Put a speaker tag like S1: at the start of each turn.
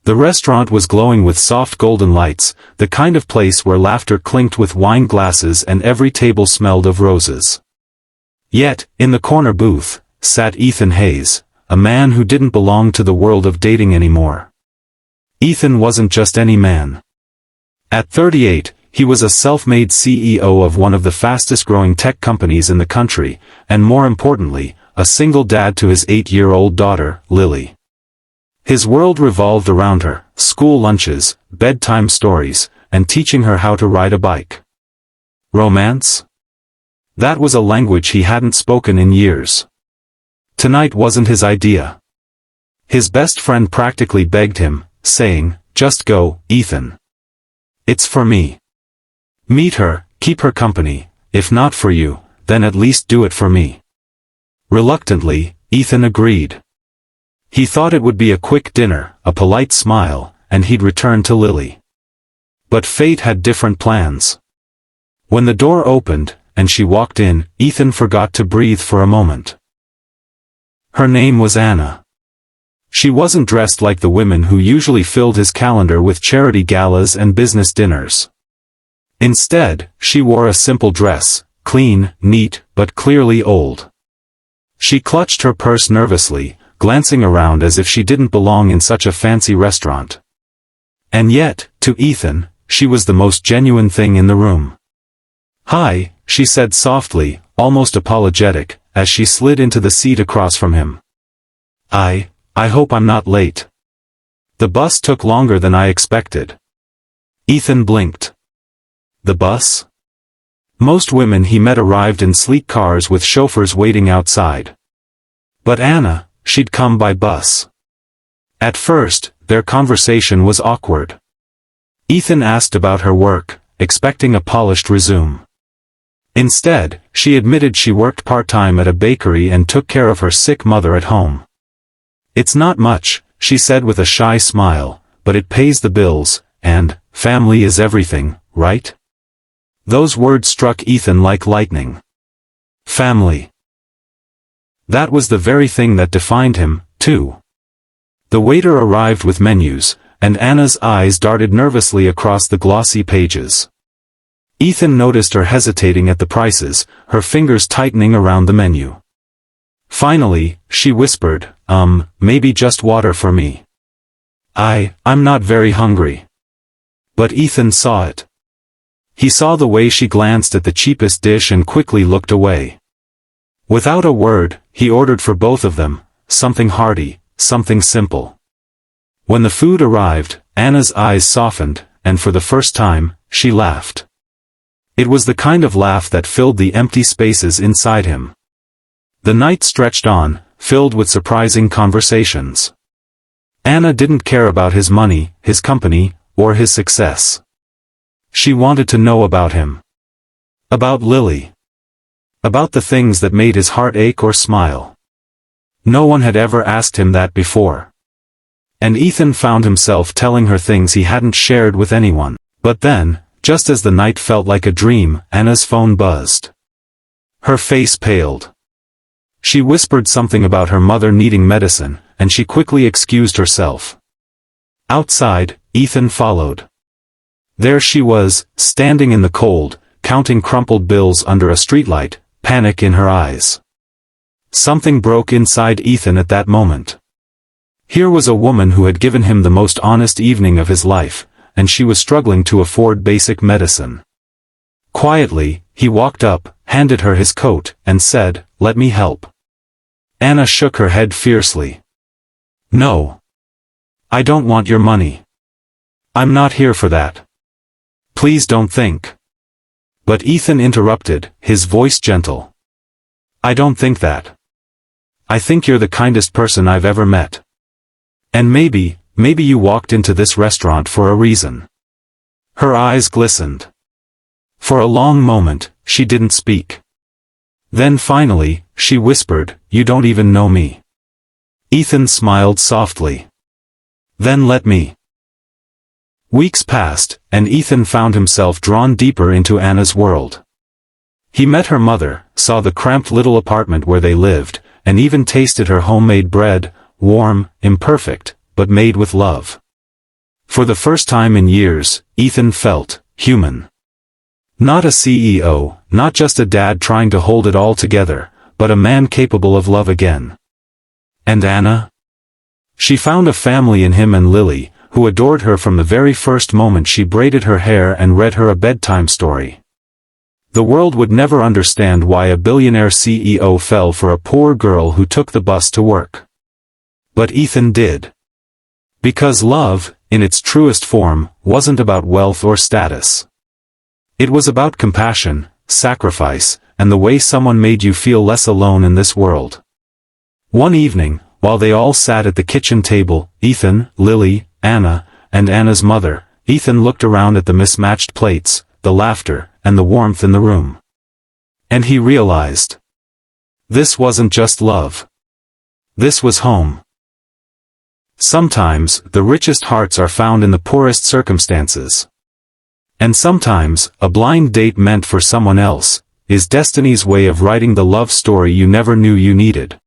S1: The restaurant was glowing with soft golden lights, the kind of place where laughter clinked with wine glasses and every table smelled of roses. Yet, in the corner booth, sat Ethan Hayes, a man who didn't belong to the world of dating anymore. Ethan wasn't just any man. At 38, he was a self-made CEO of one of the fastest-growing tech companies in the country, and more importantly, a single dad to his 8-year-old daughter, Lily. His world revolved around her, school lunches, bedtime stories, and teaching her how to ride a bike. Romance? That was a language he hadn't spoken in years. Tonight wasn't his idea. His best friend practically begged him, saying, "Just go, Ethan. It's for me. Meet her, keep her company, if not for you, then at least do it for me." Reluctantly, Ethan agreed. He thought it would be a quick dinner, a polite smile, and he'd return to Lily. But fate had different plans. When the door opened, and she walked in, Ethan forgot to breathe for a moment. Her name was Anna. She wasn't dressed like the women who usually filled his calendar with charity galas and business dinners. Instead, she wore a simple dress, clean, neat, but clearly old. She clutched her purse nervously, glancing around as if she didn't belong in such a fancy restaurant. And yet, to Ethan, she was the most genuine thing in the room. "Hi," she said softly, almost apologetic, as she slid into the seat across from him. I hope I'm not late. The bus took longer than I expected." Ethan blinked. The bus? Most women he met arrived in sleek cars with chauffeurs waiting outside. But Anna, she'd come by bus. At first, their conversation was awkward. Ethan asked about her work, expecting a polished resume. Instead, she admitted she worked part-time at a bakery and took care of her sick mother at home. "It's not much," she said with a shy smile, "but it pays the bills, and family is everything, right?" Those words struck Ethan like lightning. Family. That was the very thing that defined him, too. The waiter arrived with menus, and Anna's eyes darted nervously across the glossy pages. Ethan noticed her hesitating at the prices, her fingers tightening around the menu. Finally, she whispered, maybe just water for me. I'm not very hungry." But Ethan saw it. He saw the way she glanced at the cheapest dish and quickly looked away. Without a word, he ordered for both of them, something hearty, something simple. When the food arrived, Anna's eyes softened, and for the first time, she laughed. It was the kind of laugh that filled the empty spaces inside him. The night stretched on, filled with surprising conversations. Anna didn't care about his money, his company, or his success. She wanted to know about him. About Lily. About the things that made his heart ache or smile. No one had ever asked him that before. And Ethan found himself telling her things he hadn't shared with anyone. But then, just as the night felt like a dream, Anna's phone buzzed. Her face paled. She whispered something about her mother needing medicine, and she quickly excused herself. Outside, Ethan followed. There she was, standing in the cold, counting crumpled bills under a streetlight, panic in her eyes. Something broke inside Ethan at that moment. Here was a woman who had given him the most honest evening of his life, and she was struggling to afford basic medicine. Quietly, he walked up, handed her his coat, and said, "Let me help." Anna shook her head fiercely. "No. I don't want your money. I'm not here for that. Please don't think." But Ethan interrupted, his voice gentle. "I don't think that. I think you're the kindest person I've ever met. And maybe you walked into this restaurant for a reason." Her eyes glistened. For a long moment, she didn't speak. Then finally, she whispered, "You don't even know me." Ethan smiled softly. "Then let me." Weeks passed, and Ethan found himself drawn deeper into Anna's world. He met her mother, saw the cramped little apartment where they lived, and even tasted her homemade bread, warm, imperfect, but made with love. For the first time in years, Ethan felt human. Not a CEO, not just a dad trying to hold it all together, but a man capable of love again. And Anna? She found a family in him and Lily, who adored her from the very first moment she braided her hair and read her a bedtime story. The world would never understand why a billionaire CEO fell for a poor girl who took the bus to work. But Ethan did. Because love, in its truest form, wasn't about wealth or status. It was about compassion, sacrifice, and the way someone made you feel less alone in this world. One evening, while they all sat at the kitchen table, Ethan, Lily, Anna, and Anna's mother, Ethan looked around at the mismatched plates, the laughter, and the warmth in the room. And he realized. This wasn't just love. This was home. Sometimes, the richest hearts are found in the poorest circumstances. And sometimes, a blind date meant for someone else, is destiny's way of writing the love story you never knew you needed.